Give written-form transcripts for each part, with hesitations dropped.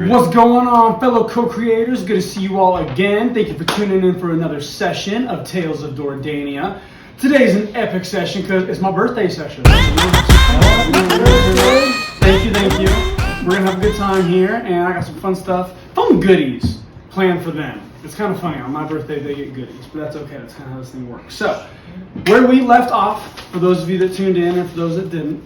Chris. What's going on, fellow co-creators? Good to see you all again. Thank you for tuning in for another session of Tales of Dordania. Today's an epic session because it's my birthday session. Thank you. We're going to have a good time here, and I got some fun goodies planned for them. It's kind of funny. On my birthday, they get goodies, but that's okay. That's kind of how this thing works. So, where we left off, for those of you that tuned in and for those that didn't,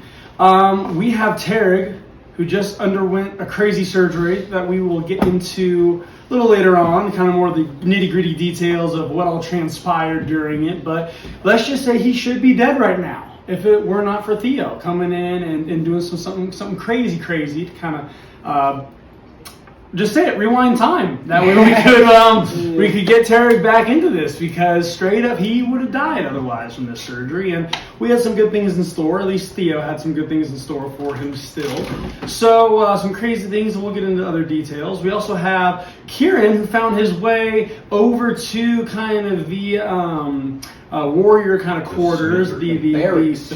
we have Tarek, who just underwent a crazy surgery that we will get into a little later on, kind of more of the nitty-gritty details of what all transpired during it. But let's just say he should be dead right now if it were not for Theo coming in and doing something crazy to kind of just say it, rewind time. That way we could get Tarek back into this, because straight up he would have died otherwise from this surgery. And we had some good things in store. At least Theo had some good things in store for him still. So some crazy things, and we'll get into other details. We also have Kieran, who found his way over to kind of the warrior kind of quarters, the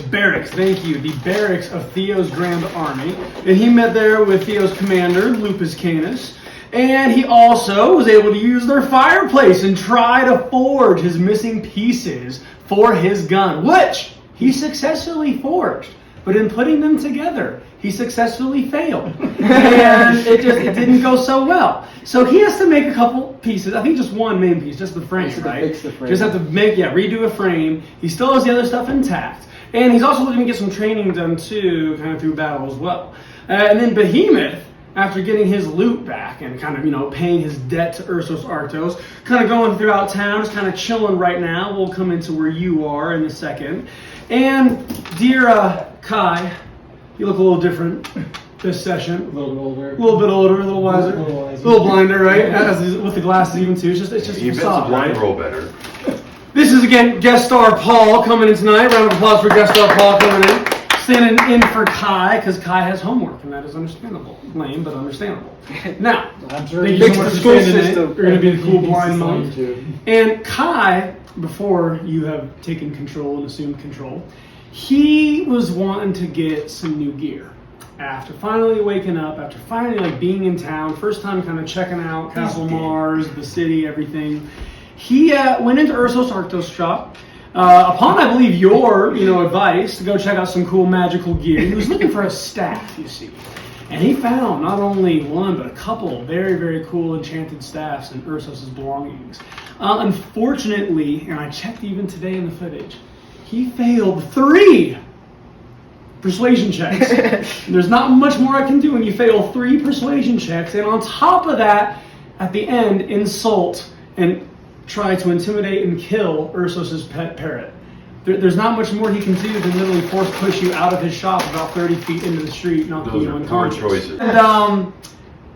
barracks. Thank you, the barracks of Theo's Grand Army, and he met there with Theo's commander, Lupus Canis, and he also was able to use their fireplace and try to forge his missing pieces for his gun, which he successfully forged. But in putting them together, he successfully failed, and it didn't go so well. So he has to make a couple pieces. I think just one main piece, just the frame, right? Fix the frame. Just have to redo a frame. He still has the other stuff intact, and he's also looking to get some training done too, kind of through battle as well. And then Behemoth, after getting his loot back and kind of, paying his debt to Ursos Arctos, kind of going throughout town, just kind of chilling right now. We'll come into where you are in a second. And dear Kai, you look a little different this session. A little bit older, a little wiser, a little blinder, right? With the glasses even too. It's just He fits the blind role better. This is again guest star Paul coming in tonight. Round of applause for guest star Paul coming in. Standing in for Kai, because Kai has homework, and that is understandable. Lame, but understandable. Now, I'm sure thank you so much for standing in. You're going to be the cool blind monk. And Kai, before you have taken control and assumed control, he was wanting to get some new gear. After finally waking up, after finally being in town, first time kind of checking out Castle Mars, the city, everything, he went into Ursos Arctos' shop. Upon, I believe, your advice to go check out some cool magical gear. He was looking for a staff, you see. And he found not only one, but a couple of very, very cool enchanted staffs in Ursos' belongings. Unfortunately, and I checked even today in the footage, he failed 3 persuasion checks. There's not much more I can do when you fail 3 persuasion checks. And on top of that, at the end, insult and try to intimidate and kill Ursos' pet parrot. There's not much more he can do than literally force push you out of his shop about 30 feet into the street, knocking you unconscious. Those are poor choices.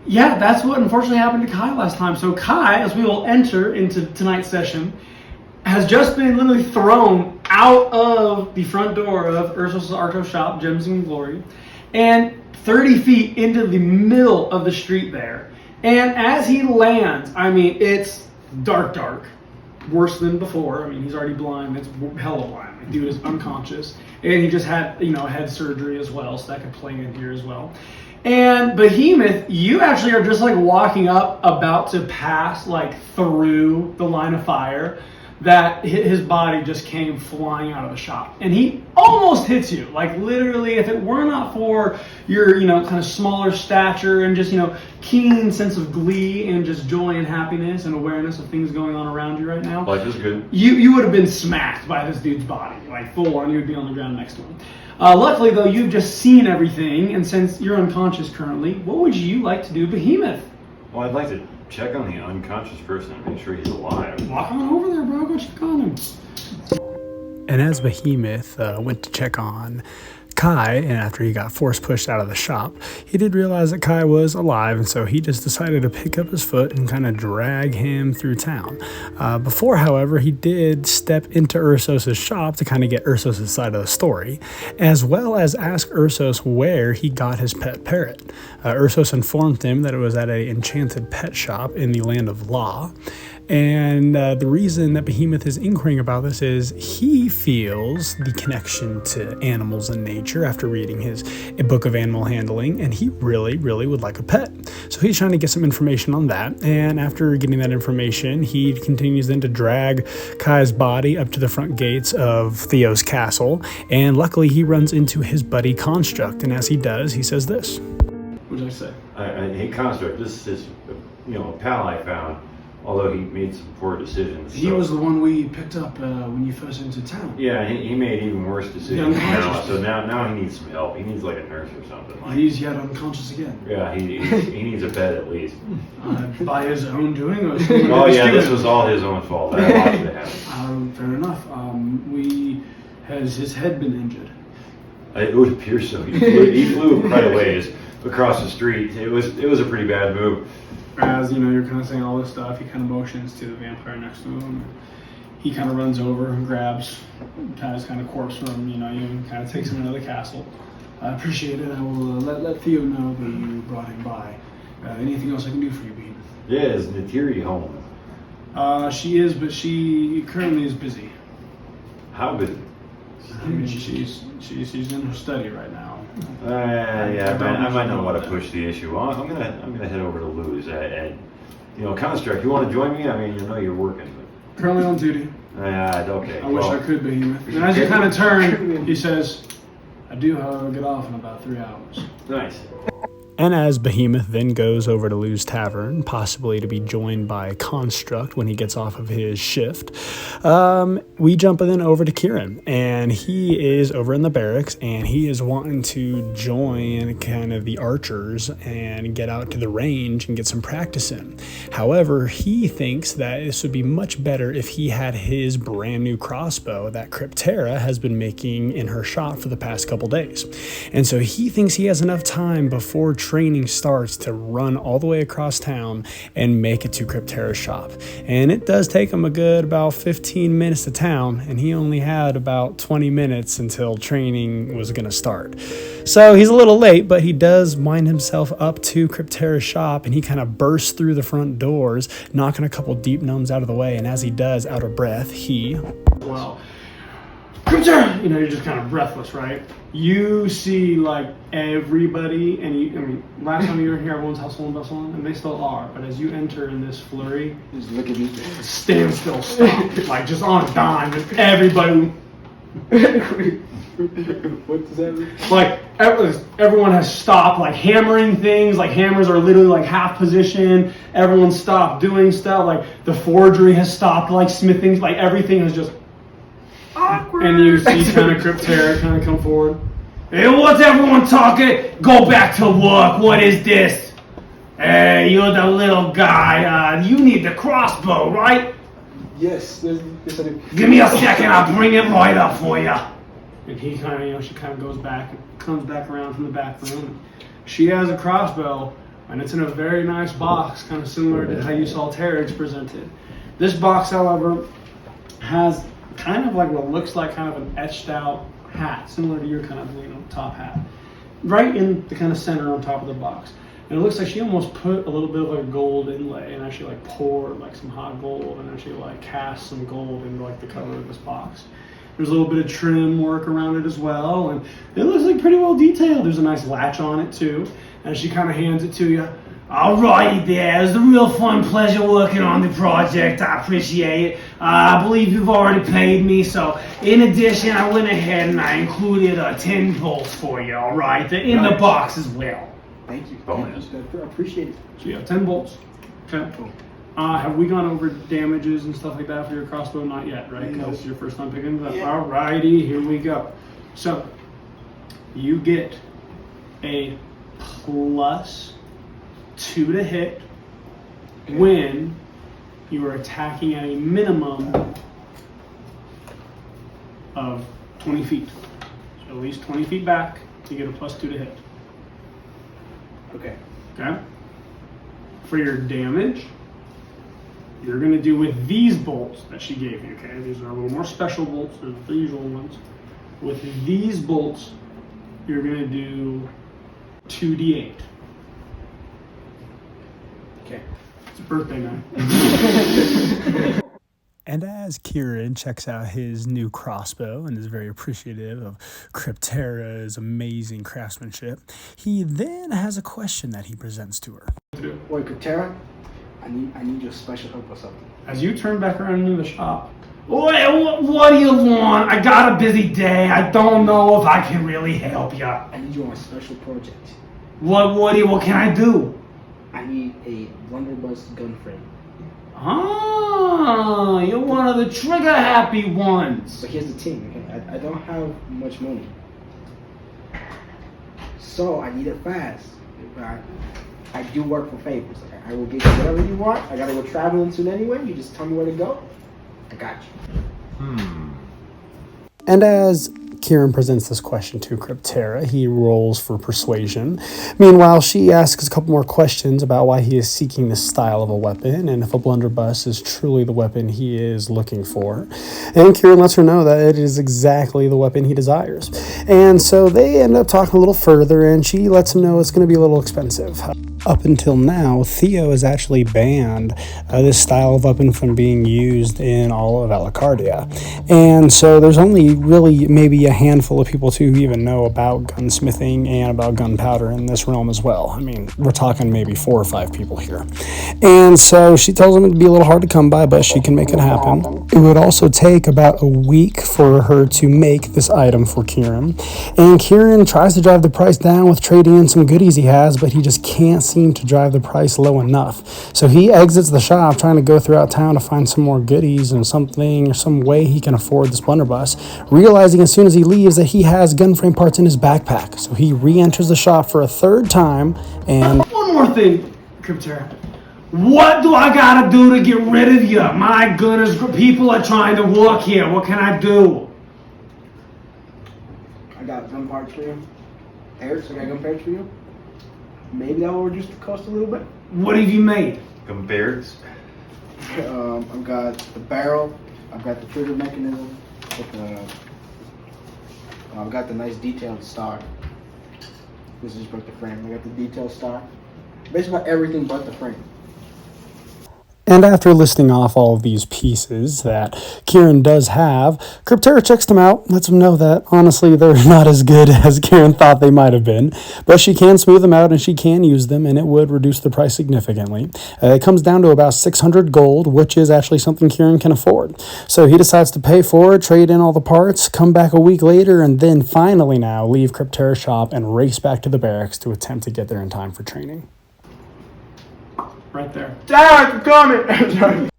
And that's what unfortunately happened to Kai last time. So Kai, as we will enter into tonight's session, has just been literally thrown out of the front door of Ursos' Arctos shop, Gems and Glory, and 30 feet into the middle of the street there. And as he lands, it's dark, worse than before. He's already blind. That's hella blind. The dude is unconscious, and he just had head surgery as well, so that could play in here as well. And Behemoth, you actually are just walking up, about to pass through the line of fire, that his body just came flying out of the shop, and he almost hits you. Literally, if it were not for your kind of smaller stature and just keen sense of glee and just joy and happiness and awareness of things going on around you right now, Life is good. You would have been smacked by this dude's body, full on. You would be on the ground next to him. Luckily though, you've just seen everything, and since you're unconscious currently, what would you like to do, Behemoth? Well, I'd like to check on the unconscious person and make sure he's alive. Walk on over there, bro. Go check on him. And as Behemoth went to check on Kai, and after he got force pushed out of the shop, he did realize that Kai was alive, and so he just decided to pick up his foot and kind of drag him through town. Before, however, he did step into Ursos' shop to kind of get Ursos' side of the story, as well as ask Ursos where he got his pet parrot. Ursos informed him that it was at an enchanted pet shop in the land of Law. And the reason that Behemoth is inquiring about this is he feels the connection to animals and nature after reading his book of animal handling, and he really, really would like a pet. So he's trying to get some information on that. And after getting that information, he continues then to drag Kai's body up to the front gates of Theo's castle. And luckily, he runs into his buddy Construct. And as he does, he says this. What did I say? I hate Construct. This is, a pal I found. Although he made some poor decisions. He was the one we picked up when you first entered town. Yeah, he made even worse decisions now. So now he needs some help. He needs like a nurse or something. He's yet unconscious again. Yeah, he needs a bed at least. By his own doing? Or Oh yeah, this was all his own fault. I lost to him. Fair enough. Has his head been injured? It would appear so. He flew quite a ways across the street. It was a pretty bad move. As you're kind of saying all this stuff, he kind of motions to the vampire next to him. He kind of runs over and grabs Kai's kind of corpse from you and kind of takes him into the castle. I appreciate it. I will let Theo know that you brought him by. Anything else I can do for you, Behemoth? Yeah, is Natiri home? She is, but she currently is busy. How busy? I mean, she's in her study right now. I might not want to push the issue. Well, I'm gonna head over to Lou's. And Construct, you want to join me? I mean, you're working. But... Currently on duty. Okay. I wish I could, Behemoth. And as you kind of turn, he says, "I do, however, get off in about 3 hours." Nice. And as Behemoth then goes over to Lou's Tavern, possibly to be joined by Construct when he gets off of his shift, we jump then over to Kieran. And he is over in the barracks, and he is wanting to join kind of the archers and get out to the range and get some practice in. However, he thinks that this would be much better if he had his brand new crossbow that Cryptera has been making in her shop for the past couple days. And so he thinks he has enough time before training starts to run all the way across town and make it to Cryptera's shop. And it does take him a good about 15 minutes to town, and he only had about 20 minutes until training was going to start. So he's a little late, but he does wind himself up to Cryptera's shop, and he kind of bursts through the front doors, knocking a couple deep gnomes out of the way. And as he does, out of breath, Well, Cryptera! You're just kind of breathless, right? You see, like, everybody, and last time you were here, everyone's hustling and bustling, and they still are, but as you enter in this flurry, Just look at me. stand still, stop, like, just on a dime, just everybody, What does that mean? like, everyone has stopped, like, hammering things, like, hammers are literally, like, half position, everyone stopped doing stuff, like, the forgery has stopped, like, smithing, like, everything has just... Awkward. And you see kind of Cryptera kind of come forward. Hey, what's everyone talking? Go back to work. What is this? Hey, you're the little guy. You need the crossbow, right? Yes, yes I do. Give me a second. I'll bring it right up for you. And he kind of, she kind of goes back and comes back around from the back room. She has a crossbow, and it's in a very nice box, kind of similar to how you saw Terrence presented. This box, however, has kind of like what looks like kind of an etched out hat, similar to your kind of top hat, right in the kind of center on top of the box. And it looks like she almost put a little bit of like a gold inlay and actually like poured like some hot gold and actually like cast some gold into like the cover of this box. There's a little bit of trim work around it as well, and it looks like pretty well detailed. There's a nice latch on it too, and she kind of hands it to you. Alrighty there, it was a real fun pleasure working on the project. I appreciate it. I believe you've already paid me, so in addition, I went ahead and I included 10 volts for you, alright? They're in the box as well. Thank you. Bonus. I appreciate it. So yeah, 10 volts. Okay. Cool. Have we gone over damages and stuff like that for your crossbow? Not yet, right? No. This is your first time picking it up. Yeah. Alrighty, here we go. So, you get a +2 to hit when you are attacking at a minimum of 20 feet. So at least 20 feet back, you get a +2 to hit. Okay. Okay? For your damage, you're going to do with these bolts that she gave you, okay? These are a little more special bolts than the usual ones. With these bolts, you're going to do 2d8. Okay. It's birthday night. And as Kieran checks out his new crossbow and is very appreciative of Cryptera's amazing craftsmanship, he then has a question that he presents to her. Wait, Katera, I need your special help or something. As you turn back around into the shop, what do you want? I got a busy day. I don't know if I can really help you. I need you on a special project. What can I do? I need a blunderbuss gun frame. Ah, you're one of the trigger happy ones. But here's the thing, okay? I don't have much money. So I need it fast. I do work for favors. I will get you whatever you want. I gotta go traveling soon anyway. You just tell me where to go. I got you. And as Kieran presents this question to Cryptera, he rolls for persuasion. Meanwhile, she asks a couple more questions about why he is seeking this style of a weapon and if a blunderbuss is truly the weapon he is looking for. And Kieran lets her know that it is exactly the weapon he desires. And so they end up talking a little further, and she lets him know it's going to be a little expensive. Up until now, Theo has actually banned this style of weapon from being used in all of Alacardia. And so there's only really maybe a handful of people who even know about gunsmithing and about gunpowder in this realm as well. I mean, we're talking maybe 4 or 5 people here. And so she tells him it'd be a little hard to come by, but she can make it happen. It would also take about a week for her to make this item for Kieran. And Kieran tries to drive the price down with trading in some goodies he has, but he just can't seem to drive the price low enough. So he exits the shop trying to go throughout town to find some more goodies and something or some way he can afford this blunderbuss, realizing as soon as he leaves that he has gunframe parts in his backpack. So he re-enters the shop for a third time and... One more thing, Cryptera. What do I gotta do to get rid of you? My goodness, people are trying to work here. What can I do? I got gun parts for you. Eric, I got gun parts for you. Maybe that will reduce the cost a little bit. What have you made? Compared? I've got the barrel. I've got the trigger mechanism. I've got the nice detailed stock. This is but the frame. I got the detailed stock. Basically everything but the frame. And after listing off all of these pieces that Kieran does have, Cryptera checks them out, lets him know that, honestly, they're not as good as Kieran thought they might have been, but she can smooth them out and she can use them, and it would reduce the price significantly. It comes down to about 600 gold, which is actually something Kieran can afford. So he decides to pay for it, trade in all the parts, come back a week later, and then finally now leave Cryptera's shop and race back to the barracks to attempt to get there in time for training. Right there. Dad, I'm coming!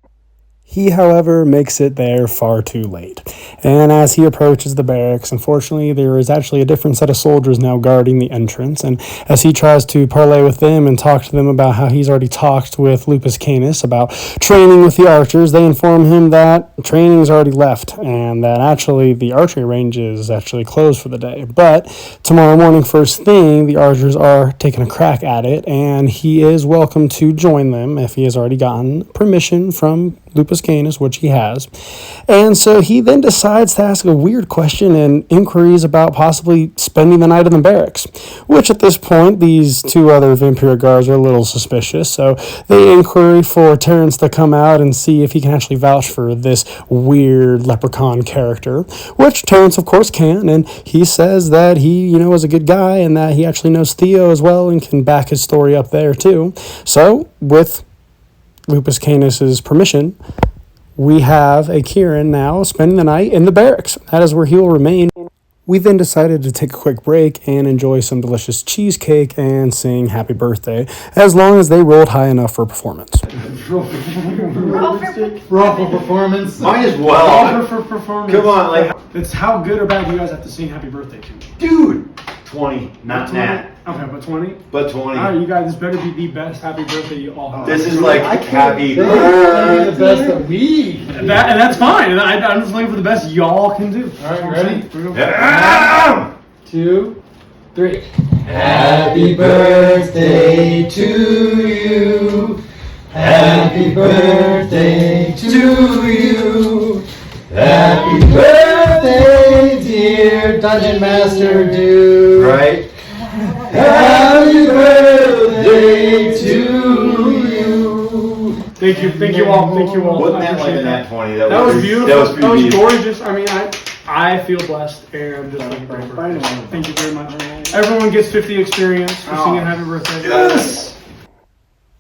He, however, makes it there far too late. And as he approaches the barracks, unfortunately, there is actually a different set of soldiers now guarding the entrance. And as he tries to parlay with them and talk to them about how he's already talked with Lupus Canis about training with the archers, they inform him that training's already left and that actually the archery range is actually closed for the day. But tomorrow morning, first thing, the archers are taking a crack at it, and he is welcome to join them if he has already gotten permission from Lupus Canis, which he has. And so he then decides to ask a weird question and inquiries about possibly spending the night in the barracks, which at this point, these 2 other Vampire guards are a little suspicious. So they inquiry for Terrence to come out and see if he can actually vouch for this weird leprechaun character, which Terrence, of course, can. And he says that he, is a good guy and that he actually knows Theo as well and can back his story up there, too. So with Lupus Canis' permission, we have a Kieran now spending the night in the barracks. That is where he will remain. We then decided to take a quick break and enjoy some delicious cheesecake and sing happy birthday, as long as they rolled high enough for performance. Roll for performance. Might as well. Roll for performance. Come on, It's how good or bad do you guys have to sing happy birthday to me? dude. 20, not 20? Nat, Okay, but 20? but 20. Alright, you guys, this better be the best happy birthday you all have. This is like happy. the best that we. And that's fine. And I'm just looking for the best y'all can do. Alright, ready? Here we go. Yeah. 2, 3. Happy birthday to you. Happy birthday to you. Happy birthday, dear Dungeon Master Dude. Right? Happy birthday to you. They Thank you all. Wasn't I that like appreciate a that. nat 20? That was beautiful. That was pretty beautiful. gorgeous. I mean, I feel blessed and just like great birthday. Thank you very much. Everyone gets 50 experience for singing happy birthday. Yes!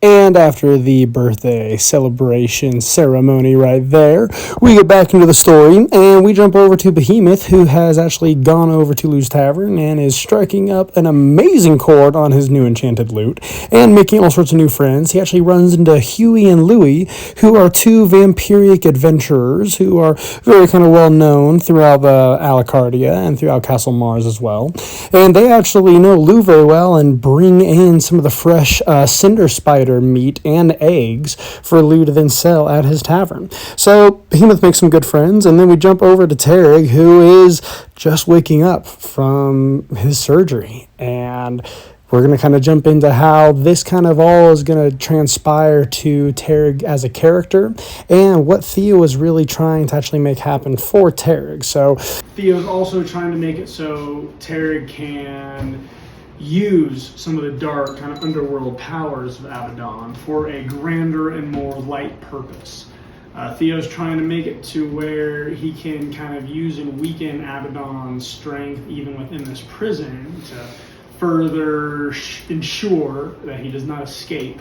And after the birthday celebration ceremony right there, we get back into the story and we jump over to Behemoth, who has actually gone over to Lou's Tavern and is striking up an amazing chord on his new enchanted lute and making all sorts of new friends. He actually runs into Huey and Louie, who are two vampiric adventurers who are very kind of well known throughout the Alacardia and throughout Castle Mars as well. And they actually know Lou very well and bring in some of the fresh cinder spider meat and eggs for Lou to then sell at his tavern. So Behemoth makes some good friends, and then we jump over to Tarek, who is just waking up from his surgery, and we're going to kind of jump into how this kind of all is going to transpire to Tarek as a character and what Theo is really trying to actually make happen for Tarek. So Theo's also trying to make it so Tarek can use some of the dark kind of underworld powers of Abaddon for a grander and more light purpose. Theo's trying to make it to where he can kind of use and weaken Abaddon's strength even within this prison to further ensure that he does not escape.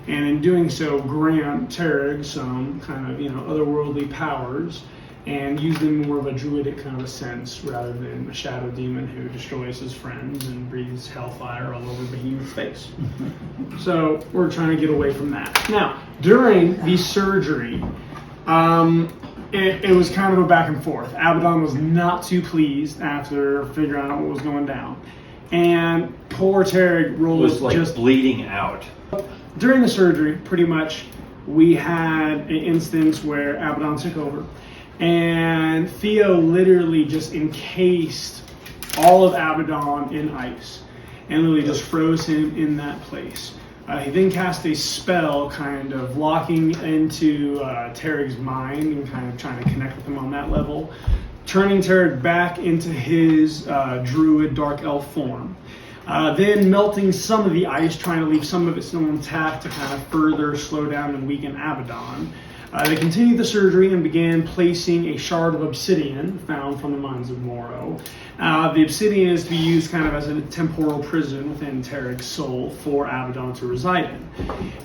And in doing so, grant Tarek some kind of, otherworldly powers and use them more of a druidic kind of a sense rather than a shadow demon who destroys his friends and breathes hellfire all over Behemoth's face. So we're trying to get away from that. Now, during the surgery, it was kind of a back and forth. Abaddon was not too pleased after figuring out what was going down. And poor Tarek Was like just bleeding out. during the surgery, pretty much, we had an instance where Abaddon took over. And Theo literally just encased all of Abaddon in ice and literally just froze him in that place. He then cast a spell kind of locking into Tarek's mind and kind of trying to connect with him on that level, turning Tarek back into his druid dark elf form. Then melting some of the ice, trying to leave some of it still intact to kind of further slow down and weaken Abaddon. They continued the surgery and began placing a shard of obsidian found from the mines of Moro. The obsidian is to be used kind of as a temporal prison within Tarek's soul for Abaddon to reside in.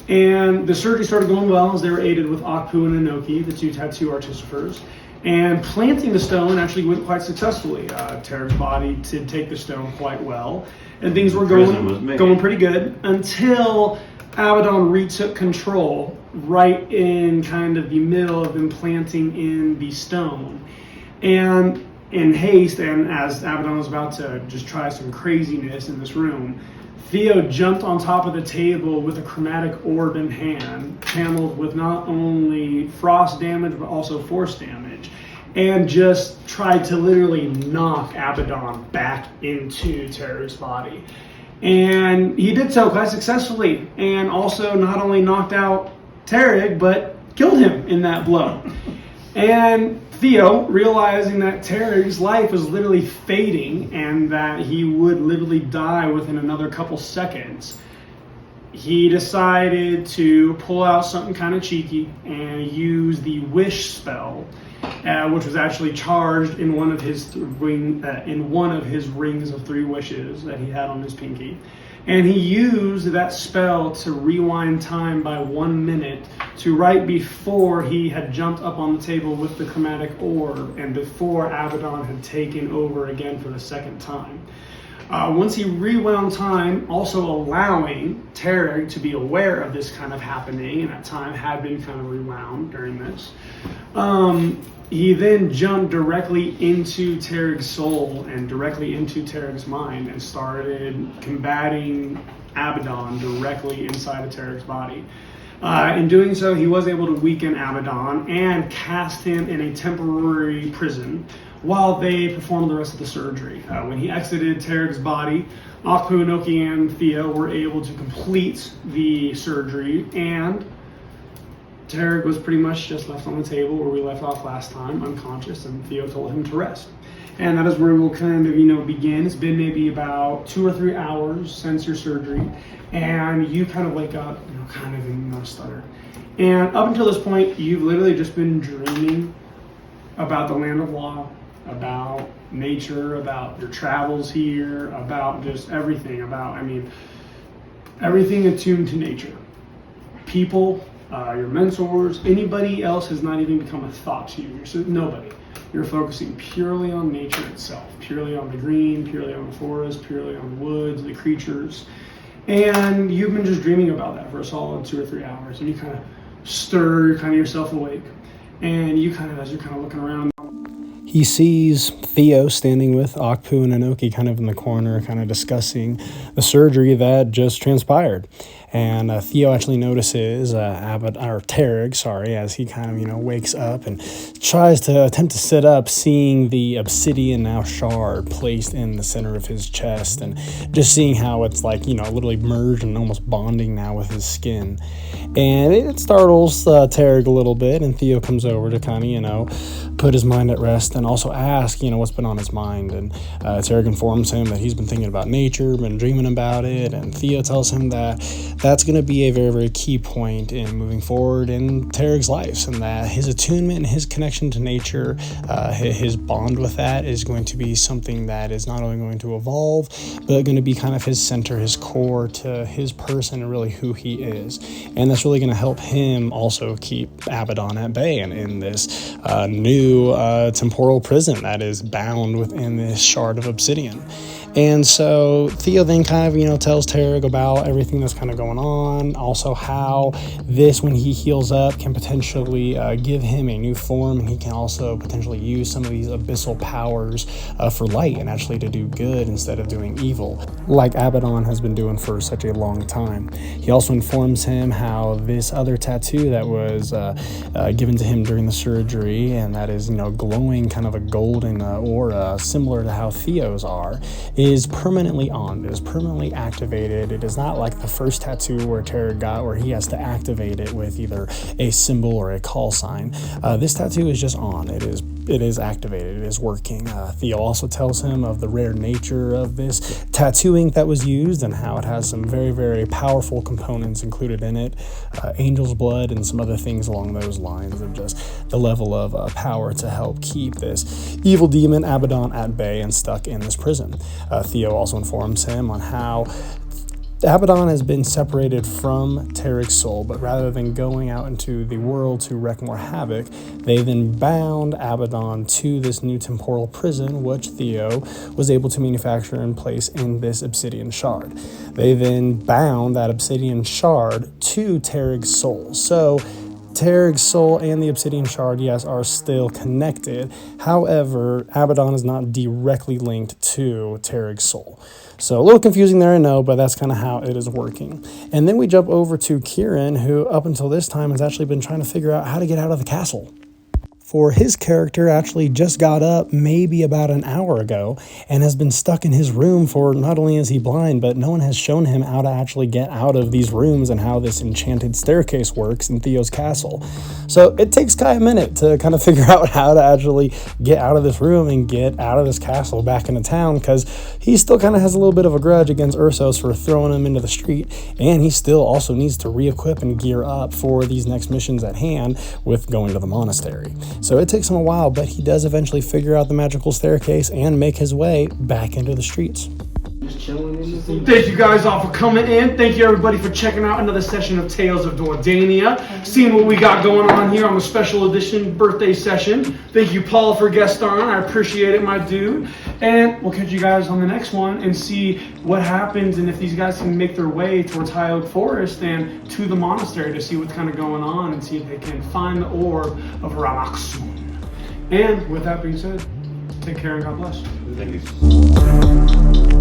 And the surgery started going well as they were aided with Akpu and Inoki, the two tattoo artificers. And planting the stone actually went quite successfully. Tarek's body did take the stone quite well, and things were going pretty good until Abaddon retook control right in kind of the middle of them planting in the stone. And in haste, and as Abaddon was about to just try some craziness in this room, Theo jumped on top of the table with a chromatic orb in hand, channeled with not only frost damage but also force damage, and just tried to literally knock Abaddon back into Tarek's body. And he did so quite successfully, and also not only knocked out Tarek, but killed him in that blow. And Theo, realizing that Tarek's life was literally fading and that he would literally die within another couple seconds, he decided to pull out something kind of cheeky and use the wish spell, which was actually charged in one of his rings of 3 wishes that he had on his pinky. And he used that spell to rewind time by 1 minute to right before he had jumped up on the table with the chromatic orb and before Abaddon had taken over again for the second time. Once he rewound time, also allowing Tarek to be aware of this kind of happening, and that time had been kind of rewound during this, he then jumped directly into Tarek's soul and directly into Tarek's mind and started combating Abaddon directly inside of Tarek's body. In doing so, he was able to weaken Abaddon and cast him in a temporary prison while they performed the rest of the surgery. When he exited Tarek's body, Akpu, Inoki, and Theo were able to complete the surgery, and Tarek was pretty much just left on the table where we left off last time, unconscious, and Theo told him to rest. And that is where we'll kind of, begin. It's been maybe about 2 or 3 hours since your surgery, and you kind of wake up, kind of in a stutter. And up until this point, you've literally just been dreaming about the land of law, about nature, about your travels here, about just everything, everything attuned to nature. People, your mentors, anybody else has not even become a thought to you. Nobody. You're focusing purely on nature itself, purely on the green, purely on the forest, purely on the woods, the creatures. And you've been just dreaming about that for a solid 2 or 3 hours. And you kind of stir yourself awake. And you as you're looking around, he sees Theo standing with Akpu and Inoki kind of in the corner, kind of discussing the surgery that just transpired. And Theo actually notices Tarek, as he wakes up and tries to attempt to sit up, seeing the obsidian now shard placed in the center of his chest, and just seeing how it's literally merged and almost bonding now with his skin. And it startles Tarek a little bit, and Theo comes over to put his mind at rest and also ask, what's been on his mind. And Tarek informs him that he's been thinking about nature, been dreaming about it, and Theo tells him that that's going to be a very, very key point in moving forward in Tarek's life, and that his attunement and his connection to nature, his bond with that is going to be something that is not only going to evolve, but going to be kind of his center, his core to his person and really who he is. And that's really going to help him also keep Abaddon at bay and in this new temporal prison that is bound within this shard of obsidian. And so Theo then tells Tarek about everything that's going on, also how this, when he heals up, can potentially give him a new form, and he can also potentially use some of these abyssal powers for light and actually to do good instead of doing evil, like Abaddon has been doing for such a long time. He also informs him how this other tattoo that was given to him during the surgery, and that is glowing kind of a golden aura similar to how Theo's are, is permanently on. It is permanently activated. It is not like the first tattoo where Tarek got, where he has to activate it with either a symbol or a call sign. This tattoo is just on. It is activated. It is working. Theo also tells him of the rare nature of this tattooing that was used and how it has some very, very powerful components included in it, angel's blood and some other things along those lines of just the level of power to help keep this evil demon Abaddon at bay and stuck in this prison. Theo also informs him on how Abaddon has been separated from Tarek's soul, but rather than going out into the world to wreak more havoc, they then bound Abaddon to this new temporal prison, which Theo was able to manufacture and place in this obsidian shard. They then bound that obsidian shard to Tarek's soul. So Tarek's soul and the obsidian shard, yes, are still connected. However, Abaddon is not directly linked to Tarek's soul. So a little confusing there, I know, but that's kind of how it is working. And then we jump over to Kieran, who up until this time has actually been trying to figure out how to get out of the castle. For his character actually just got up maybe about an hour ago and has been stuck in his room for not only is he blind, but no one has shown him how to actually get out of these rooms and how this enchanted staircase works in Theo's castle. So it takes Kai a minute to kind of figure out how to actually get out of this room and get out of this castle back into town, because he still kind of has a little bit of a grudge against Ursos for throwing him into the street, and he still also needs to re-equip and gear up for these next missions at hand with going to the monastery. So it takes him a while, but he does eventually figure out the magical staircase and make his way back into the streets. Just chilling in the Thank you guys all for coming in. Thank you everybody for checking out another session of Tales of Dordania. Seeing what we got going on here on the special edition birthday session. Thank you, Paul, for guest starring. I appreciate it, my dude. And we'll catch you guys on the next one and see what happens and if these guys can make their way towards High Oak Forest and to the monastery to see what's kind of going on and see if they can find the orb of Ramaxun. And with that being said, take care and God bless. Thank you.